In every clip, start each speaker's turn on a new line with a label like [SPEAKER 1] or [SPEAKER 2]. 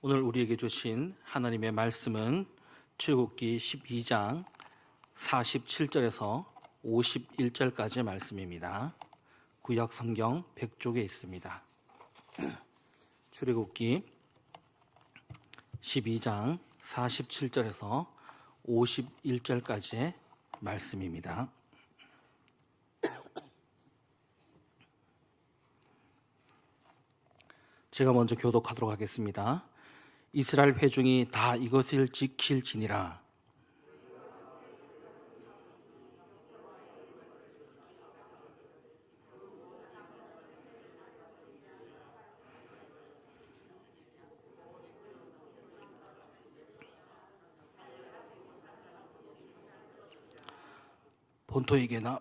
[SPEAKER 1] 오늘 우리에게 주신 하나님의 말씀은 출애굽기 12장 47절에서 51절까지의 말씀입니다. 구약 성경 100쪽에 있습니다. 출애굽기 12장 47절에서 51절까지의 말씀입니다. 제가 먼저 교독하도록 하겠습니다. 이스라엘 회중이 다 이것을 지킬지니라. 본토에게나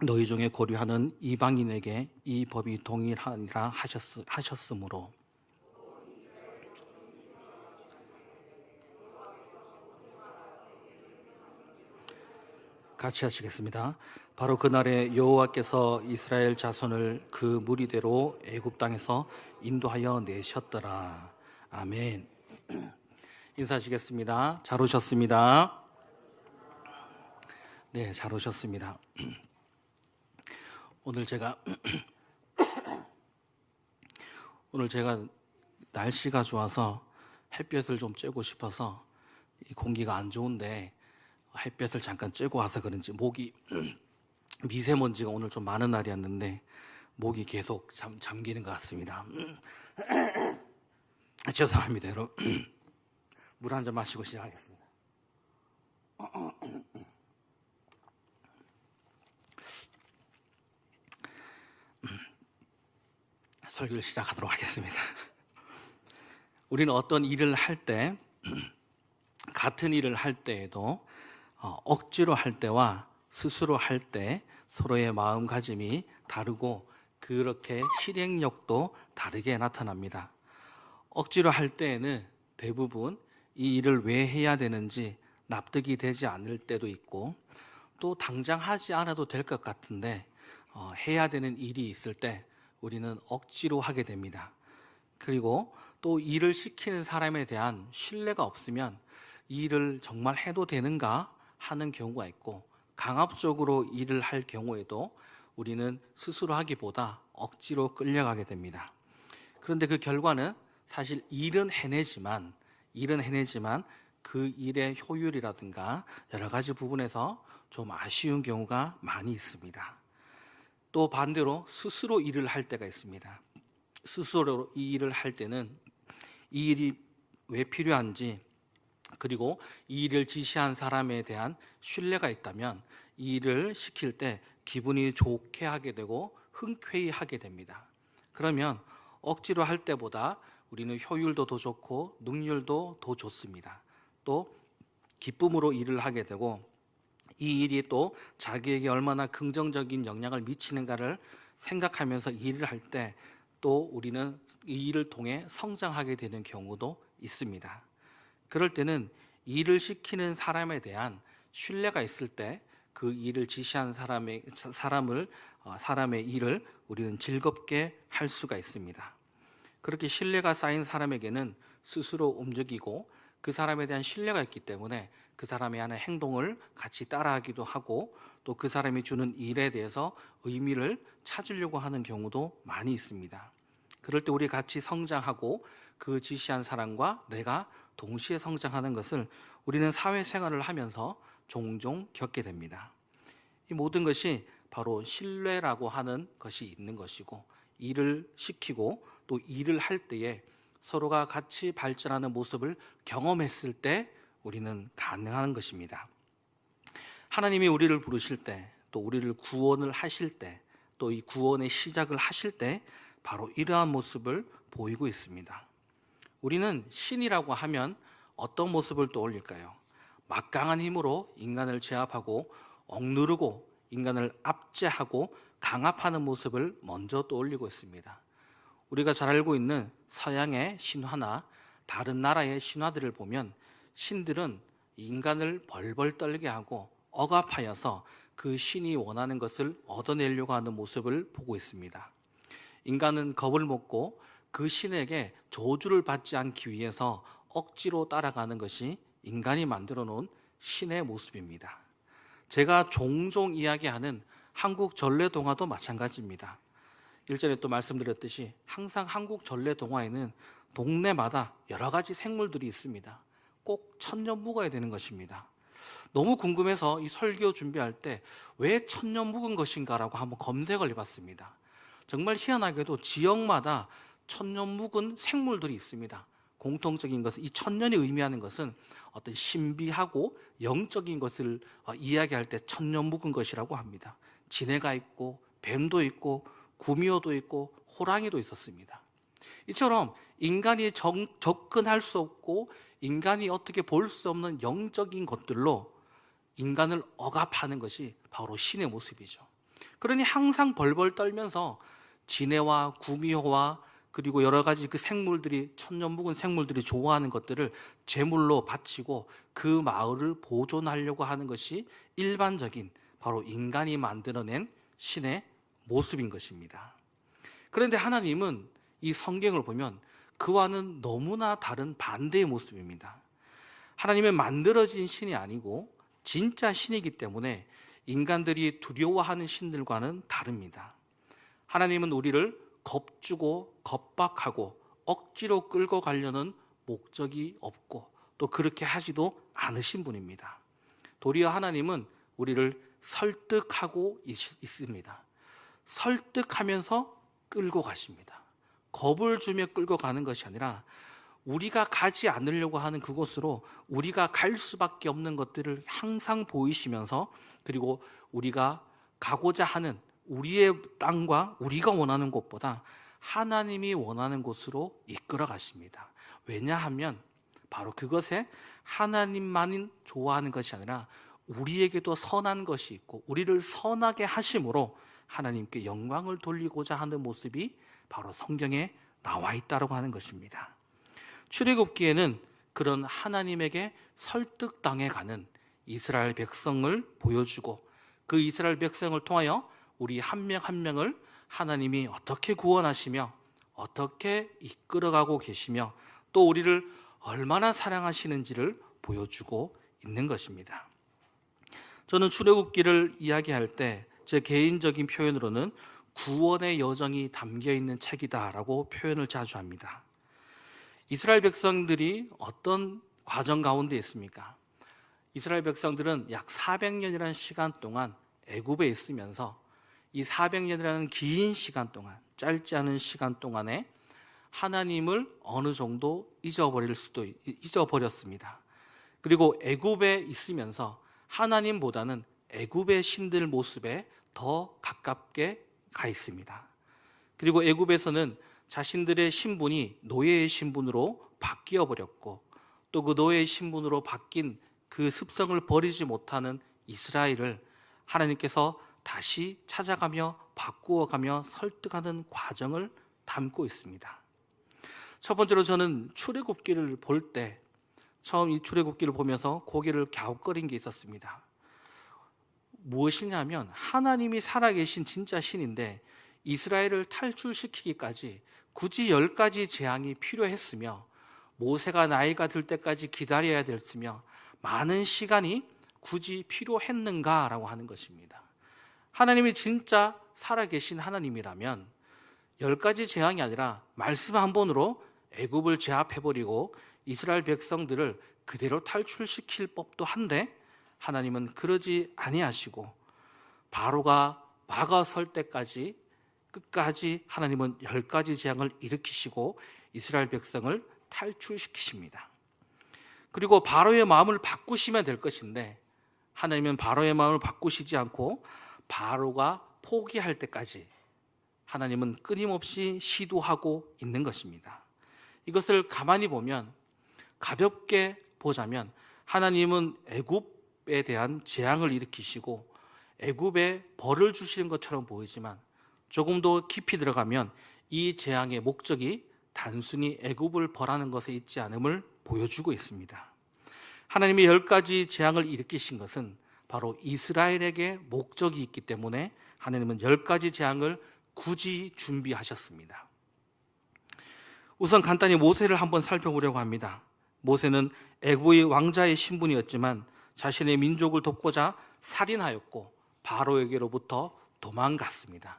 [SPEAKER 1] 너희 중에 고려하는 이방인에게 이 법이 동일하니라 하셨으므로 같이 하시겠습니다. 바로 그날에 여호와께서 이스라엘 자손을 그 무리대로 애굽 땅에서 인도하여 내셨더라. 아멘. 인사하시겠습니다. 잘 오셨습니다. 네, 잘 오셨습니다. 오늘 제가 날씨가 좋아서 햇볕을 좀 쬐고 싶어서 이 공기가 안 좋은데 햇볕을 잠깐 쬐고 와서 그런지 목이 미세먼지가 오늘 좀 많은 날이었는데 목이 계속 잠기는 것 같습니다. 죄송합니다, 여러분. 물 한 잔 마시고 시작하겠습니다. 설교를 시작하도록 하겠습니다. 우리는 어떤 일을 할 때, 같은 일을 할 때에도 억지로 할 때와 스스로 할 때 서로의 마음가짐이 다르고 그렇게 실행력도 다르게 나타납니다. 억지로 할 때에는 대부분 이 일을 왜 해야 되는지 납득이 되지 않을 때도 있고, 또 당장 하지 않아도 될 것 같은데 해야 되는 일이 있을 때 우리는 억지로 하게 됩니다. 그리고 또 일을 시키는 사람에 대한 신뢰가 없으면 이 일을 정말 해도 되는가 하는 경우가 있고, 강압적으로 일을 할 경우에도 우리는 스스로 하기보다 억지로 끌려가게 됩니다. 그런데 그 결과는 사실 일은 해내지만 그 일의 효율이라든가 여러 가지 부분에서 좀 아쉬운 경우가 많이 있습니다. 또 반대로 스스로 일을 할 때가 있습니다. 스스로 이 일을 할 때는 이 일이 왜 필요한지, 그리고 이 일을 지시한 사람에 대한 신뢰가 있다면 이 일을 시킬 때 기분이 좋게 하게 되고 흔쾌히 하게 됩니다. 그러면 억지로 할 때보다 우리는 효율도 더 좋고 능률도 더 좋습니다. 또 기쁨으로 일을 하게 되고 이 일이 또 자기에게 얼마나 긍정적인 영향을 미치는가를 생각하면서 일을 할 때 또 우리는 이 일을 통해 성장하게 되는 경우도 있습니다. 그럴 때는 일을 시키는 사람에 대한 신뢰가 있을 때 그 일을 지시한 사람의 일을 우리는 즐겁게 할 수가 있습니다. 그렇게 신뢰가 쌓인 사람에게는 스스로 움직이고 그 사람에 대한 신뢰가 있기 때문에 그 사람이 하는 행동을 같이 따라하기도 하고, 또 그 사람이 주는 일에 대해서 의미를 찾으려고 하는 경우도 많이 있습니다. 그럴 때 우리 같이 성장하고 그 지시한 사람과 내가 동시에 성장하는 것을 우리는 사회생활을 하면서 종종 겪게 됩니다. 이 모든 것이 바로 신뢰라고 하는 것이 있는 것이고, 일을 시키고 또 일을 할 때에 서로가 같이 발전하는 모습을 경험했을 때 우리는 가능한 것입니다. 하나님이 우리를 부르실 때, 또 우리를 구원을 하실 때, 또 이 구원의 시작을 하실 때 바로 이러한 모습을 보이고 있습니다. 우리는 신이라고 하면 어떤 모습을 떠올릴까요? 막강한 힘으로 인간을 제압하고 억누르고 인간을 압제하고 강압하는 모습을 먼저 떠올리고 있습니다. 우리가 잘 알고 있는 서양의 신화나 다른 나라의 신화들을 보면 신들은 인간을 벌벌 떨게 하고 억압하여서 그 신이 원하는 것을 얻어내려고 하는 모습을 보고 있습니다. 인간은 겁을 먹고 그 신에게 저주를 받지 않기 위해서 억지로 따라가는 것이 인간이 만들어 놓은 신의 모습입니다. 제가 종종 이야기하는 한국 전래동화도 마찬가지입니다. 일전에 또 말씀드렸듯이 항상 한국 전래동화에는 동네마다 여러 가지 생물들이 있습니다. 꼭 천년 묵어야 되는 것입니다. 너무 궁금해서 이 설교 준비할 때 왜 천년 묵은 것인가라고 한번 검색을 해봤습니다. 정말 희한하게도 지역마다 천년 묵은 생물들이 있습니다. 공통적인 것은 이 천년이 의미하는 것은 어떤 신비하고 영적인 것을 이야기할 때 천년 묵은 것이라고 합니다. 지네가 있고 뱀도 있고 구미호도 있고 호랑이도 있었습니다. 이처럼 인간이 접근할 수 없고 인간이 어떻게 볼 수 없는 영적인 것들로 인간을 억압하는 것이 바로 신의 모습이죠. 그러니 항상 벌벌 떨면서 지네와 구미호와 그리고 여러 가지 그 생물들이 천년 묵은 생물들이 좋아하는 것들을 제물로 바치고 그 마을을 보존하려고 하는 것이 일반적인 바로 인간이 만들어낸 신의 모습인 것입니다. 그런데 하나님은 이 성경을 보면 그와는 너무나 다른 반대의 모습입니다. 하나님은 만들어진 신이 아니고 진짜 신이기 때문에 인간들이 두려워하는 신들과는 다릅니다. 하나님은 우리를 겁주고 겁박하고 억지로 끌고 가려는 목적이 없고 또 그렇게 하지도 않으신 분입니다. 도리어 하나님은 우리를 설득하고 있습니다. 설득하면서 끌고 가십니다. 겁을 주며 끌고 가는 것이 아니라 우리가 가지 않으려고 하는 그곳으로 우리가 갈 수밖에 없는 것들을 항상 보이시면서 그리고 우리가 가고자 하는 우리의 땅과 우리가 원하는 곳보다 하나님이 원하는 곳으로 이끌어 가십니다. 왜냐하면 바로 그것에 하나님만이 좋아하는 것이 아니라 우리에게도 선한 것이 있고 우리를 선하게 하심으로 하나님께 영광을 돌리고자 하는 모습이 바로 성경에 나와 있다고 하는 것입니다. 출애굽기에는 그런 하나님에게 설득당해 가는 이스라엘 백성을 보여주고 그 이스라엘 백성을 통하여 우리 한 명 한 명을 하나님이 어떻게 구원하시며 어떻게 이끌어가고 계시며 또 우리를 얼마나 사랑하시는지를 보여주고 있는 것입니다. 저는 출애굽기를 이야기할 때 제 개인적인 표현으로는 구원의 여정이 담겨 있는 책이다라고 표현을 자주 합니다. 이스라엘 백성들이 어떤 과정 가운데 있습니까? 이스라엘 백성들은 약 400년이라는 시간 동안 애굽에 있으면서 이 400년이라는 긴 시간 동안, 짧지 않은 시간 동안에 하나님을 어느 정도 잊어버렸습니다. 그리고 애굽에 있으면서 하나님보다는 애굽의 신들 모습에 더 가깝게 가 있습니다. 그리고 애굽에서는 자신들의 신분이 노예의 신분으로 바뀌어 버렸고 또 그 노예의 신분으로 바뀐 그 습성을 버리지 못하는 이스라엘을 하나님께서 다시 찾아가며 바꾸어가며 설득하는 과정을 담고 있습니다. 첫 번째로 저는 출애굽기를 볼 때 처음 이 출애굽기를 보면서 고개를 갸웃거린 게 있었습니다. 무엇이냐면 하나님이 살아계신 진짜 신인데 이스라엘을 탈출시키기까지 굳이 10가지 재앙이 필요했으며 모세가 나이가 들 때까지 기다려야 됐으며 많은 시간이 굳이 필요했는가라고 하는 것입니다. 하나님이 진짜 살아계신 하나님이라면 10가지 재앙이 아니라 말씀 한 번으로 애굽을 제압해버리고 이스라엘 백성들을 그대로 탈출시킬 법도 한데 하나님은 그러지 아니하시고 바로가 막아설 때까지 끝까지 하나님은 10가지 재앙을 일으키시고 이스라엘 백성을 탈출시키십니다. 그리고 바로의 마음을 바꾸시면 될 것인데 하나님은 바로의 마음을 바꾸시지 않고 바로가 포기할 때까지 하나님은 끊임없이 시도하고 있는 것입니다. 이것을 가만히 보면 가볍게 보자면 하나님은 애굽에 대한 재앙을 일으키시고 애굽에 벌을 주시는 것처럼 보이지만 조금 더 깊이 들어가면 이 재앙의 목적이 단순히 애굽을 벌하는 것에 있지 않음을 보여주고 있습니다. 하나님이 10가지 재앙을 일으키신 것은 바로 이스라엘에게 목적이 있기 때문에 하나님은 10가지 재앙을 굳이 준비하셨습니다. 우선 간단히 모세를 한번 살펴보려고 합니다. 모세는 애굽의 왕자의 신분이었지만 자신의 민족을 돕고자 살인하였고 바로에게로부터 도망갔습니다.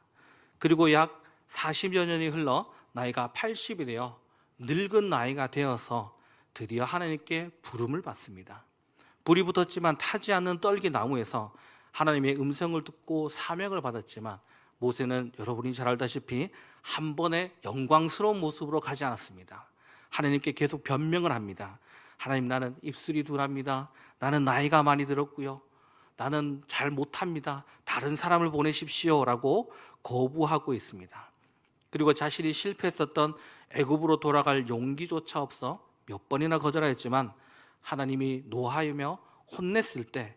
[SPEAKER 1] 그리고 약 40여 년이 흘러 나이가 80이 되어 늙은 나이가 되어서 드디어 하나님께 부름을 받습니다. 불이 붙었지만 타지 않는 떨기 나무에서 하나님의 음성을 듣고 사명을 받았지만 모세는 여러분이 잘 알다시피 한 번에 영광스러운 모습으로 가지 않았습니다. 하나님께 계속 변명을 합니다. 하나님, 나는 입술이 둔합니다. 나는 나이가 많이 들었고요. 나는 잘 못합니다. 다른 사람을 보내십시오 라고 거부하고 있습니다. 그리고 자신이 실패했었던 애굽으로 돌아갈 용기조차 없어 몇 번이나 거절하였지만 하나님이 노하여며 혼냈을 때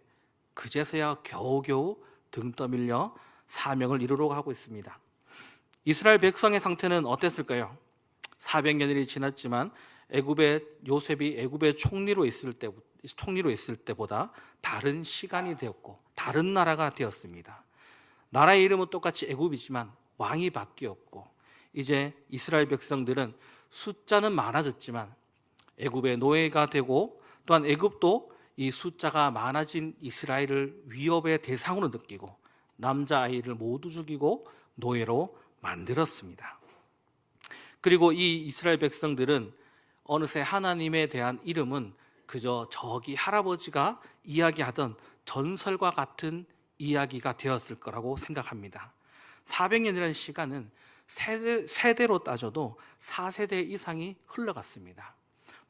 [SPEAKER 1] 그제서야 겨우겨우 등 떠밀려 사명을 이루려고 하고 있습니다. 이스라엘 백성의 상태는 어땠을까요? 400년이 지났지만 요셉이 애굽의 총리로 있을 때보다 다른 시간이 되었고 다른 나라가 되었습니다. 나라의 이름은 똑같이 애굽이지만 왕이 바뀌었고 이제 이스라엘 백성들은 숫자는 많아졌지만 애굽의 노예가 되고 또한 애굽도 이 숫자가 많아진 이스라엘을 위협의 대상으로 느끼고 남자아이를 모두 죽이고 노예로 만들었습니다. 그리고 이 이스라엘 백성들은 어느새 하나님에 대한 이름은 그저 저기 할아버지가 이야기하던 전설과 같은 이야기가 되었을 거라고 생각합니다. 400년이라는 시간은 세대로 따져도 4세대 이상이 흘러갔습니다.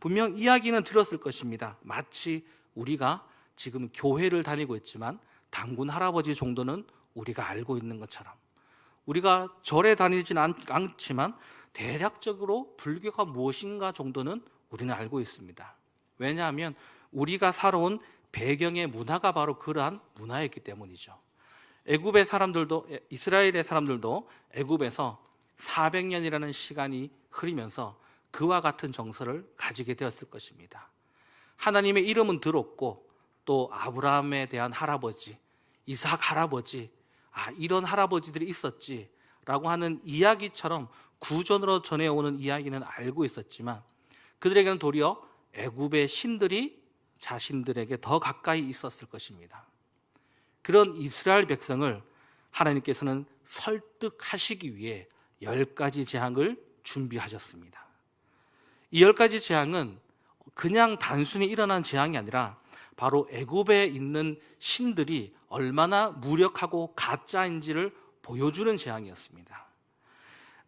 [SPEAKER 1] 분명 이야기는 들었을 것입니다. 마치 우리가 지금 교회를 다니고 있지만 단군 할아버지 정도는 우리가 알고 있는 것처럼, 우리가 절에 다니지는 않지만 대략적으로 불교가 무엇인가 정도는 우리는 알고 있습니다. 왜냐하면 우리가 살아온 배경의 문화가 바로 그러한 문화였기 때문이죠. 애굽의 사람들도, 이스라엘의 사람들도 애굽에서 400년이라는 시간이 흐르면서 그와 같은 정서를 가지게 되었을 것입니다. 하나님의 이름은 들었고 또 아브라함에 대한 할아버지, 이삭 할아버지, 이런 할아버지들이 있었지 라고 하는 이야기처럼 구전으로 전해오는 이야기는 알고 있었지만 그들에게는 도리어 애굽의 신들이 자신들에게 더 가까이 있었을 것입니다. 그런 이스라엘 백성을 하나님께서는 설득하시기 위해 10가지 재앙을 준비하셨습니다. 이 10가지 재앙은 그냥 단순히 일어난 재앙이 아니라 바로 애굽에 있는 신들이 얼마나 무력하고 가짜인지를 보여주는 재앙이었습니다.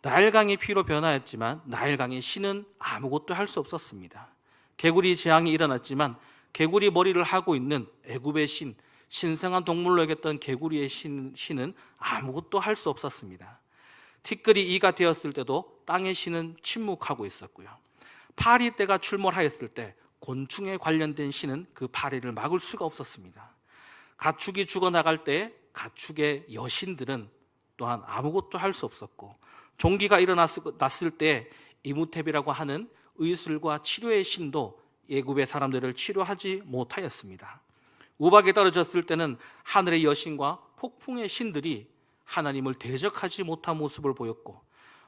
[SPEAKER 1] 나일강이 피로 변하였지만 나일강의 신은 아무것도 할 수 없었습니다. 개구리 재앙이 일어났지만 개구리 머리를 하고 있는 애굽의 신, 신성한 동물로 여겼던 개구리의 신은 아무것도 할 수 없었습니다. 티끌이 이가 되었을 때도 땅의 신은 침묵하고 있었고요. 파리떼가 출몰하였을 때 곤충에 관련된 신은 그 파리를 막을 수가 없었습니다. 가축이 죽어나갈 때 가축의 여신들은 또한 아무것도 할 수 없었고, 종기가 일어났을 때 이무텝이라고 하는 의술과 치료의 신도 애굽의 사람들을 치료하지 못하였습니다. 우박이 떨어졌을 때는 하늘의 여신과 폭풍의 신들이 하나님을 대적하지 못한 모습을 보였고,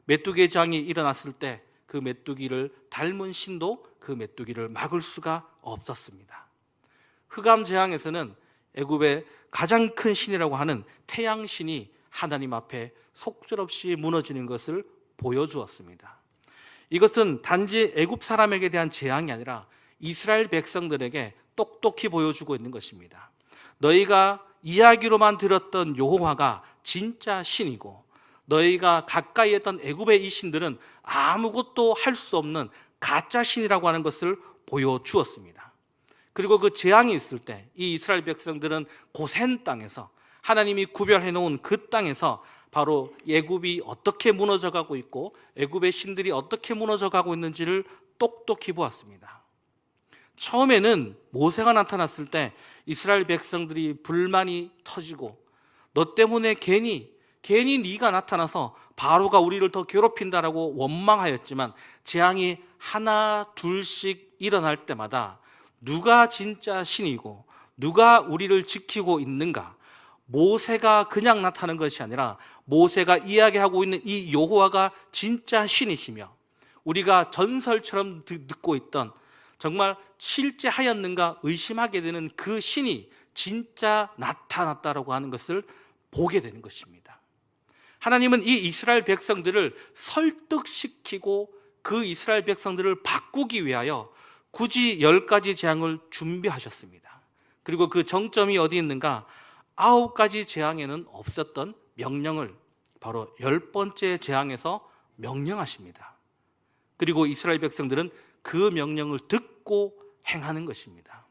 [SPEAKER 1] 메뚜기의 재앙이 일어났을 때 그 메뚜기를 닮은 신도 그 메뚜기를 막을 수가 없었습니다. 흑암 재앙에서는 애굽의 가장 큰 신이라고 하는 태양신이 하나님 앞에 속절없이 무너지는 것을 보여주었습니다. 이것은 단지 애굽 사람에게 대한 재앙이 아니라 이스라엘 백성들에게 똑똑히 보여주고 있는 것입니다. 너희가 이야기로만 들었던 여호와가 진짜 신이고 너희가 가까이 했던 애굽의 이 신들은 아무것도 할 수 없는 가짜 신이라고 하는 것을 보여주었습니다. 그리고 그 재앙이 있을 때 이 이스라엘 백성들은 고센 땅에서, 하나님이 구별해 놓은 그 땅에서 바로 애굽이 어떻게 무너져가고 있고 애굽의 신들이 어떻게 무너져가고 있는지를 똑똑히 보았습니다. 처음에는 모세가 나타났을 때 이스라엘 백성들이 불만이 터지고, 너 때문에 괜히 네가 나타나서 바로가 우리를 더 괴롭힌다라고 원망하였지만, 재앙이 하나 둘씩 일어날 때마다 누가 진짜 신이고 누가 우리를 지키고 있는가, 모세가 그냥 나타난 것이 아니라 모세가 이야기하고 있는 이 여호와가 진짜 신이시며 우리가 전설처럼 듣고 있던 정말 실제 하였는가 의심하게 되는 그 신이 진짜 나타났다라고 하는 것을 보게 되는 것입니다. 하나님은 이 이스라엘 백성들을 설득시키고 그 이스라엘 백성들을 바꾸기 위하여 굳이 10가지 재앙을 준비하셨습니다. 그리고 그 정점이 어디 있는가? 9가지 재앙에는 없었던 명령을 바로 10번째 재앙에서 명령하십니다. 그리고 이스라엘 백성들은 그 명령을 듣고 행하는 것입니다.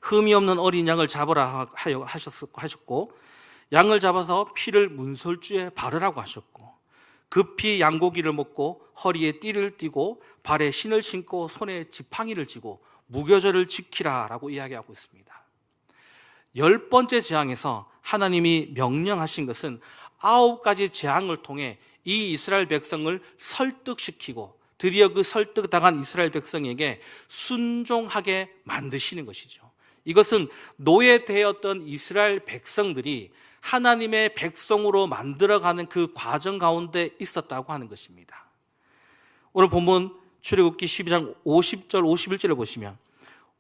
[SPEAKER 1] 흠이 없는 어린 양을 잡으라 하셨고, 양을 잡아서 피를 문설주에 바르라고 하셨고, 급히 양고기를 먹고 허리에 띠를 띠고 발에 신을 신고 손에 지팡이를 쥐고 무교절을 지키라라고 이야기하고 있습니다. 10번째 재앙에서 하나님이 명령하신 것은 9가지 재앙을 통해 이 이스라엘 백성을 설득시키고 드디어 그 설득당한 이스라엘 백성에게 순종하게 만드시는 것이죠. 이것은 노예되었던 이스라엘 백성들이 하나님의 백성으로 만들어가는 그 과정 가운데 있었다고 하는 것입니다. 오늘 본문 출애굽기 12장 50절 51절을 보시면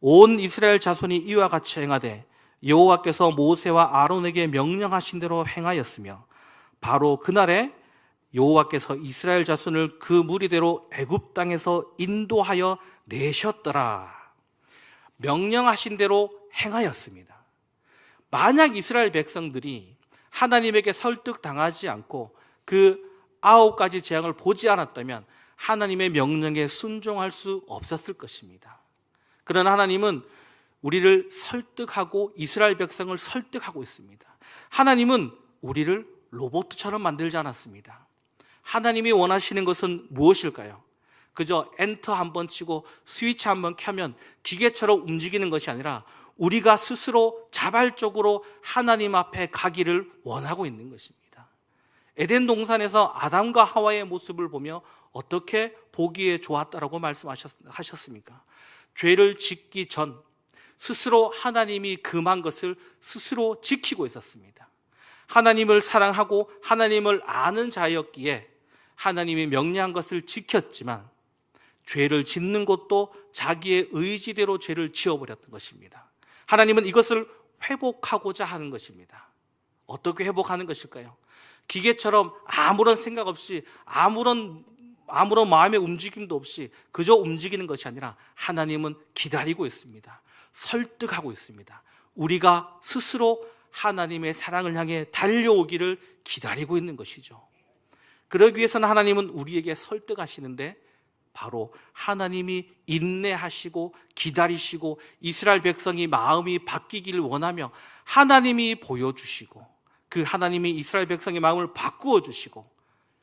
[SPEAKER 1] 온 이스라엘 자손이 이와 같이 행하되 여호와께서 모세와 아론에게 명령하신 대로 행하였으며 바로 그날에 여호와께서 이스라엘 자손을 그 무리대로 애굽 땅에서 인도하여 내셨더라. 명령하신 대로 행하였습니다. 만약 이스라엘 백성들이 하나님에게 설득당하지 않고 그 9가지 재앙을 보지 않았다면 하나님의 명령에 순종할 수 없었을 것입니다. 그러나 하나님은 우리를 설득하고 이스라엘 백성을 설득하고 있습니다. 하나님은 우리를 로봇처럼 만들지 않았습니다. 하나님이 원하시는 것은 무엇일까요? 그저 엔터 한번 치고 스위치 한번 켜면 기계처럼 움직이는 것이 아니라 우리가 스스로 자발적으로 하나님 앞에 가기를 원하고 있는 것입니다. 에덴 동산에서 아담과 하와의 모습을 보며 어떻게 보기에 좋았다라고 말씀하셨습니까? 죄를 짓기 전 스스로 하나님이 금한 것을 스스로 지키고 있었습니다. 하나님을 사랑하고 하나님을 아는 자였기에 하나님이 명령한 것을 지켰지만 죄를 짓는 것도 자기의 의지대로 죄를 지어버렸던 것입니다. 하나님은 이것을 회복하고자 하는 것입니다. 어떻게 회복하는 것일까요? 기계처럼 아무런 생각 없이 아무런 마음의 움직임도 없이 그저 움직이는 것이 아니라 하나님은 기다리고 있습니다. 설득하고 있습니다. 우리가 스스로 하나님의 사랑을 향해 달려오기를 기다리고 있는 것이죠. 그러기 위해서는 하나님은 우리에게 설득하시는데 바로 하나님이 인내하시고 기다리시고 이스라엘 백성이 마음이 바뀌기를 원하며 하나님이 보여주시고 그 하나님이 이스라엘 백성의 마음을 바꾸어 주시고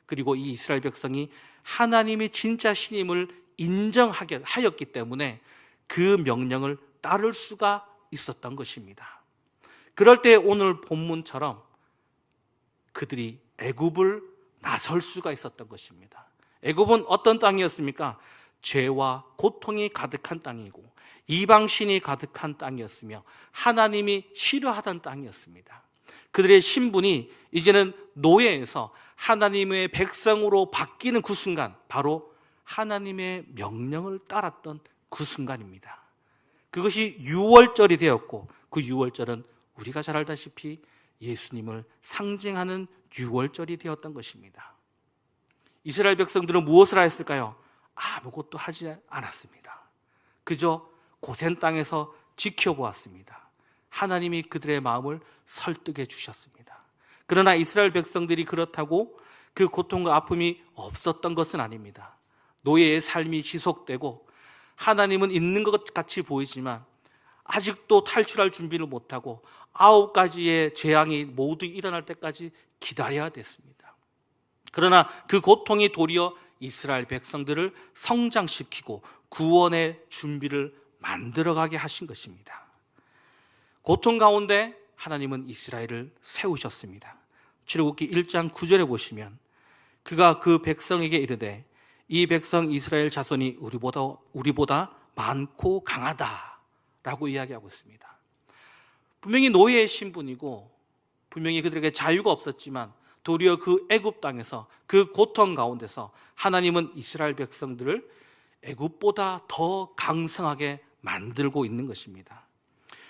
[SPEAKER 1] 그리고 이 이스라엘 백성이 하나님이 진짜 신임을 인정하게 하였기 때문에 그 명령을 따를 수가 있었던 것입니다. 그럴 때 오늘 본문처럼 그들이 애굽을 나설 수가 있었던 것입니다. 애굽은 어떤 땅이었습니까? 죄와 고통이 가득한 땅이고 이방신이 가득한 땅이었으며 하나님이 싫어하던 땅이었습니다. 그들의 신분이 이제는 노예에서 하나님의 백성으로 바뀌는 그 순간, 바로 하나님의 명령을 따랐던 그 순간입니다. 그것이 유월절이 되었고 그 유월절은 우리가 잘 알다시피 예수님을 상징하는 유월절이 되었던 것입니다. 이스라엘 백성들은 무엇을 하였을까요? 아무것도 하지 않았습니다. 그저 고센 땅에서 지켜보았습니다. 하나님이 그들의 마음을 설득해 주셨습니다. 그러나 이스라엘 백성들이 그렇다고 그 고통과 아픔이 없었던 것은 아닙니다. 노예의 삶이 지속되고 하나님은 있는 것 같이 보이지만 아직도 탈출할 준비를 못하고 9가지의 재앙이 모두 일어날 때까지 기다려야 됐습니다. 그러나 그 고통이 도리어 이스라엘 백성들을 성장시키고 구원의 준비를 만들어가게 하신 것입니다. 고통 가운데 하나님은 이스라엘을 세우셨습니다. 출애굽기 1장 9절에 보시면 그가 그 백성에게 이르되 이 백성 이스라엘 자손이 우리보다 많고 강하다라고 이야기하고 있습니다. 분명히 노예의 신분이고 분명히 그들에게 자유가 없었지만 도리어 그 애굽 땅에서 그 고통 가운데서 하나님은 이스라엘 백성들을 애굽보다 더 강성하게 만들고 있는 것입니다.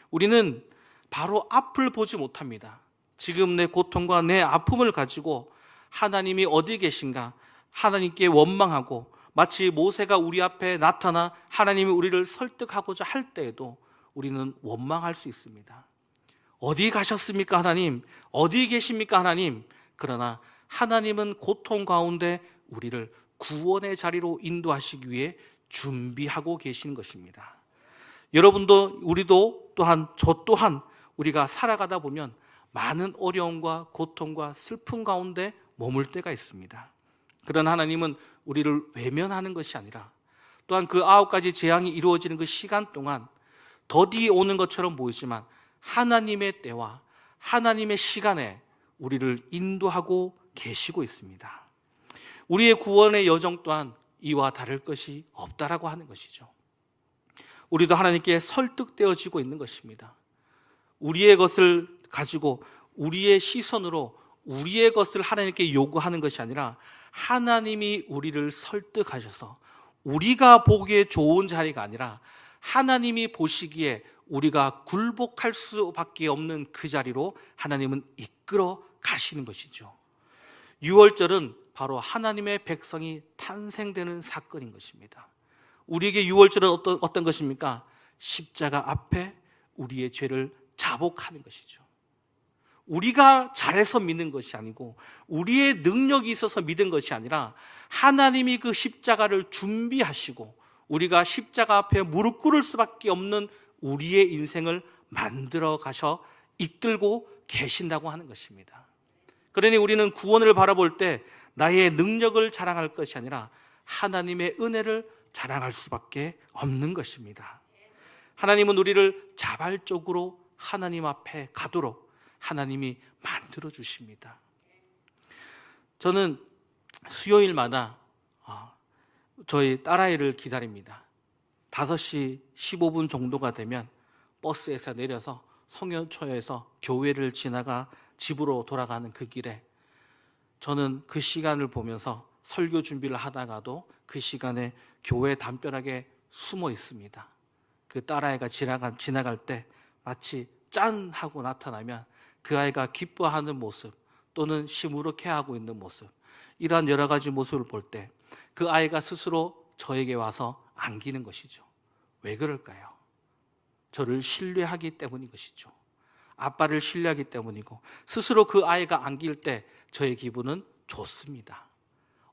[SPEAKER 1] 우리는 바로 앞을 보지 못합니다. 지금 내 고통과 내 아픔을 가지고 하나님이 어디 계신가 하나님께 원망하고, 마치 모세가 우리 앞에 나타나 하나님이 우리를 설득하고자 할 때에도 우리는 원망할 수 있습니다. 어디 가셨습니까 하나님? 어디 계십니까 하나님? 그러나 하나님은 고통 가운데 우리를 구원의 자리로 인도하시기 위해 준비하고 계신 것입니다. 여러분도 우리도 또한 저 또한 우리가 살아가다 보면 많은 어려움과 고통과 슬픔 가운데 머물 때가 있습니다. 그러나 하나님은 우리를 외면하는 것이 아니라 또한 그 9가지 재앙이 이루어지는 그 시간 동안 더디 오는 것처럼 보이지만 하나님의 때와 하나님의 시간에 우리를 인도하고 계시고 있습니다. 우리의 구원의 여정 또한 이와 다를 것이 없다라고 하는 것이죠. 우리도 하나님께 설득되어지고 있는 것입니다. 우리의 것을 가지고 우리의 시선으로 우리의 것을 하나님께 요구하는 것이 아니라 하나님이 우리를 설득하셔서 우리가 보기에 좋은 자리가 아니라 하나님이 보시기에 우리가 굴복할 수밖에 없는 그 자리로 하나님은 이끌어 가시는 것이죠. 유월절은 바로 하나님의 백성이 탄생되는 사건인 것입니다. 우리에게 유월절은 어떤 것입니까? 십자가 앞에 우리의 죄를 자복하는 것이죠. 우리가 잘해서 믿는 것이 아니고 우리의 능력이 있어서 믿은 것이 아니라 하나님이 그 십자가를 준비하시고 우리가 십자가 앞에 무릎 꿇을 수밖에 없는 우리의 인생을 만들어 가셔 이끌고 계신다고 하는 것입니다. 그러니 우리는 구원을 바라볼 때 나의 능력을 자랑할 것이 아니라 하나님의 은혜를 자랑할 수밖에 없는 것입니다. 하나님은 우리를 자발적으로 하나님 앞에 가도록 하나님이 만들어 주십니다. 저는 수요일마다 저희 딸아이를 기다립니다. 5시 15분 정도가 되면 버스에서 내려서 송년초에서 교회를 지나가 집으로 돌아가는 그 길에 저는 그 시간을 보면서 설교 준비를 하다가도 그 시간에 교회 담벼락에 숨어 있습니다. 그 딸아이가 지나갈 때 마치 짠 하고 나타나면 그 아이가 기뻐하는 모습 또는 시무룩해하고 있는 모습, 이러한 여러 가지 모습을 볼 때 그 아이가 스스로 저에게 와서 안기는 것이죠. 왜 그럴까요? 저를 신뢰하기 때문인 것이죠. 아빠를 신뢰하기 때문이고 스스로 그 아이가 안길 때 저의 기분은 좋습니다.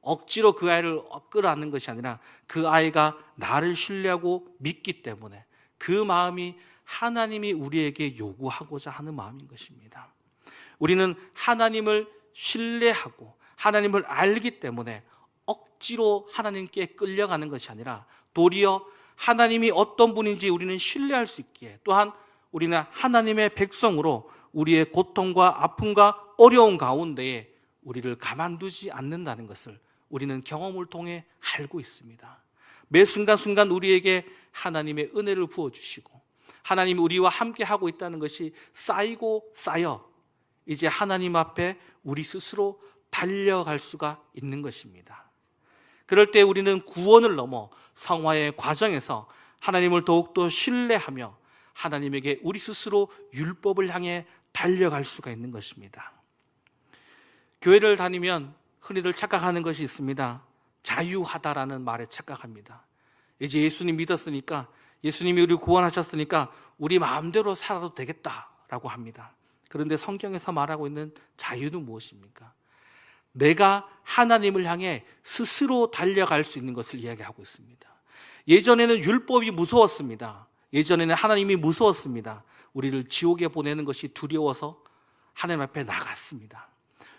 [SPEAKER 1] 억지로 그 아이를 끌어안는 것이 아니라 그 아이가 나를 신뢰하고 믿기 때문에 그 마음이 하나님이 우리에게 요구하고자 하는 마음인 것입니다. 우리는 하나님을 신뢰하고 하나님을 알기 때문에 억지로 하나님께 끌려가는 것이 아니라 도리어 하나님이 어떤 분인지 우리는 신뢰할 수 있기에, 또한 우리는 하나님의 백성으로 우리의 고통과 아픔과 어려움 가운데에 우리를 가만두지 않는다는 것을 우리는 경험을 통해 알고 있습니다. 매 순간순간 우리에게 하나님의 은혜를 부어주시고 하나님이 우리와 함께하고 있다는 것이 쌓이고 쌓여 이제 하나님 앞에 우리 스스로 달려갈 수가 있는 것입니다. 그럴 때 우리는 구원을 넘어 성화의 과정에서 하나님을 더욱더 신뢰하며 하나님에게 우리 스스로 율법을 향해 달려갈 수가 있는 것입니다. 교회를 다니면 흔히들 착각하는 것이 있습니다. 자유하다라는 말에 착각합니다. 이제 예수님 믿었으니까, 예수님이 우리 구원하셨으니까 우리 마음대로 살아도 되겠다라고 합니다. 그런데 성경에서 말하고 있는 자유는 무엇입니까? 내가 하나님을 향해 스스로 달려갈 수 있는 것을 이야기하고 있습니다. 예전에는 율법이 무서웠습니다. 예전에는 하나님이 무서웠습니다. 우리를 지옥에 보내는 것이 두려워서 하나님 앞에 나갔습니다.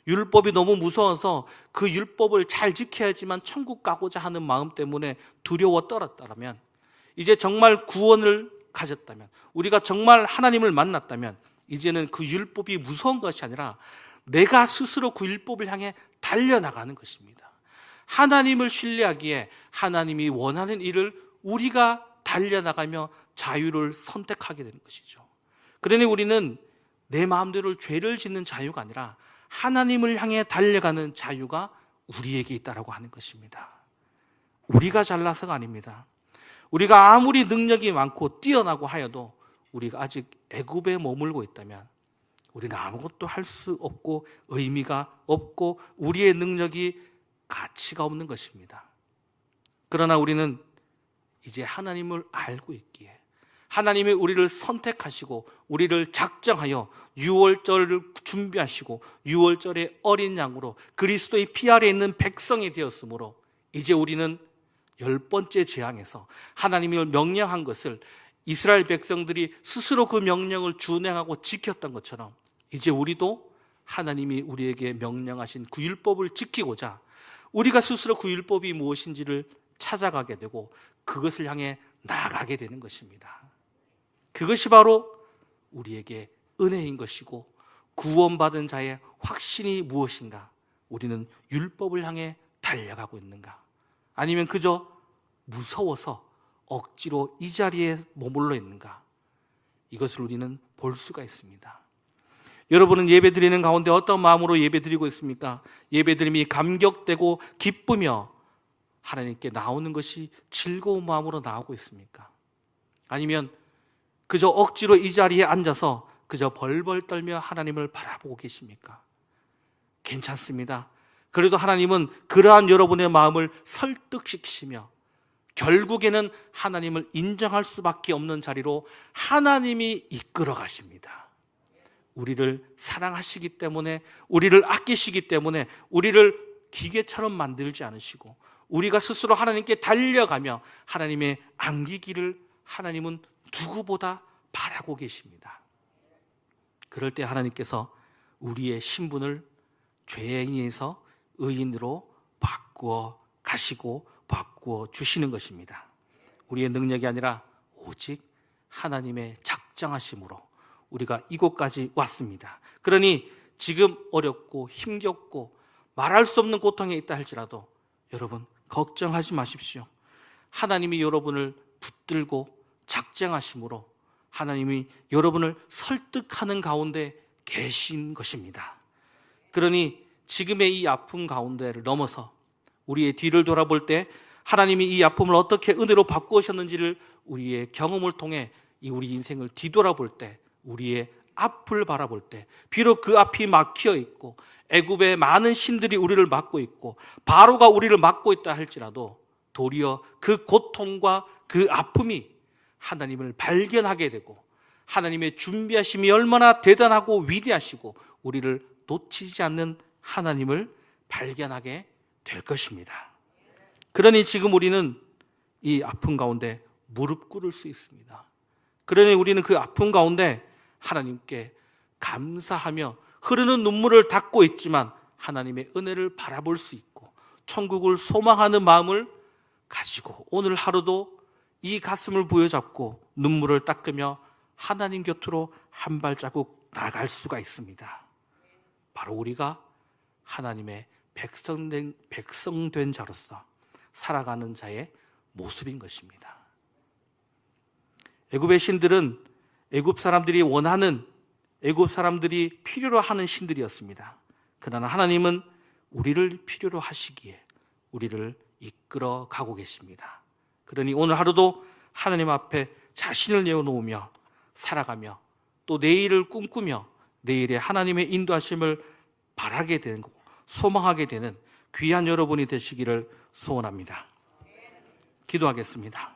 [SPEAKER 1] 율법이 너무 무서워서 그 율법을 잘 지켜야지만 천국 가고자 하는 마음 때문에 두려워 떨었다면, 이제 정말 구원을 가졌다면, 우리가 정말 하나님을 만났다면 이제는 그 율법이 무서운 것이 아니라 내가 스스로 그 율법을 향해 달려나가는 것입니다. 하나님을 신뢰하기에 하나님이 원하는 일을 우리가 달려나가며 자유를 선택하게 되는 것이죠. 그러니 우리는 내 마음대로 죄를 짓는 자유가 아니라 하나님을 향해 달려가는 자유가 우리에게 있다라고 하는 것입니다. 우리가 잘나서가 아닙니다. 우리가 아무리 능력이 많고 뛰어나고 하여도 우리가 아직 애굽에 머물고 있다면 우리는 아무것도 할 수 없고 의미가 없고 우리의 능력이 가치가 없는 것입니다. 그러나 우리는 이제 하나님을 알고 있기에 하나님이 우리를 선택하시고 우리를 작정하여 유월절을 준비하시고 유월절의 어린 양으로 그리스도의 피 아래 있는 백성이 되었으므로 이제 우리는 10번째 재앙에서 하나님이 명령한 것을 이스라엘 백성들이 스스로 그 명령을 준행하고 지켰던 것처럼 이제 우리도 하나님이 우리에게 명령하신 그 율법을 지키고자 우리가 스스로 그 율법이 무엇인지를 찾아가게 되고 그것을 향해 나아가게 되는 것입니다. 그것이 바로 우리에게 은혜인 것이고 구원받은 자의 확신이 무엇인가? 우리는 율법을 향해 달려가고 있는가? 아니면 그저 무서워서 억지로 이 자리에 머물러 있는가? 이것을 우리는 볼 수가 있습니다. 여러분은 예배드리는 가운데 어떤 마음으로 예배드리고 있습니까? 예배드림이 감격되고 기쁘며 하나님께 나오는 것이 즐거운 마음으로 나오고 있습니까? 아니면 그저 억지로 이 자리에 앉아서 그저 벌벌 떨며 하나님을 바라보고 계십니까? 괜찮습니다. 그래도 하나님은 그러한 여러분의 마음을 설득시키시며 결국에는 하나님을 인정할 수밖에 없는 자리로 하나님이 이끌어 가십니다. 우리를 사랑하시기 때문에, 우리를 아끼시기 때문에 우리를 기계처럼 만들지 않으시고 우리가 스스로 하나님께 달려가며 하나님의 안기기를 하나님은 누구보다 바라고 계십니다. 그럴 때 하나님께서 우리의 신분을 죄인에서 의인으로 바꾸어 가시고 바꾸어 주시는 것입니다. 우리의 능력이 아니라 오직 하나님의 작정하심으로 우리가 이곳까지 왔습니다. 그러니 지금 어렵고 힘겹고 말할 수 없는 고통에 있다 할지라도 여러분 걱정하지 마십시오. 하나님이 여러분을 붙들고 작정하심으로 하나님이 여러분을 설득하는 가운데 계신 것입니다. 그러니 지금의 이 아픔 가운데를 넘어서 우리의 뒤를 돌아볼 때 하나님이 이 아픔을 어떻게 은혜로 바꾸셨는지를 우리의 경험을 통해 이 우리 인생을 뒤돌아볼 때, 우리의 앞을 바라볼 때, 비록 그 앞이 막혀 있고 애굽의 많은 신들이 우리를 막고 있고 바로가 우리를 막고 있다 할지라도 도리어 그 고통과 그 아픔이 하나님을 발견하게 되고 하나님의 준비하심이 얼마나 대단하고 위대하시고 우리를 놓치지 않는 하나님을 발견하게 될 것입니다. 그러니 지금 우리는 이 아픔 가운데 무릎 꿇을 수 있습니다. 그러니 우리는 그 아픔 가운데 하나님께 감사하며 흐르는 눈물을 닦고 있지만 하나님의 은혜를 바라볼 수 있고 천국을 소망하는 마음을 가지고 오늘 하루도 이 가슴을 부여잡고 눈물을 닦으며 하나님 곁으로 한 발자국 나갈 수가 있습니다. 바로 우리가 하나님의 백성된 자로서 살아가는 자의 모습인 것입니다. 애굽의 신들은 애굽 사람들이 원하는, 애굽 사람들이 필요로 하는 신들이었습니다. 그러나 하나님은 우리를 필요로 하시기에 우리를 이끌어 가고 계십니다. 그러니 오늘 하루도 하나님 앞에 자신을 내어놓으며 살아가며 또 내일을 꿈꾸며 내일의 하나님의 인도하심을 바라게 되고 소망하게 되는 귀한 여러분이 되시기를 소원합니다. 기도하겠습니다.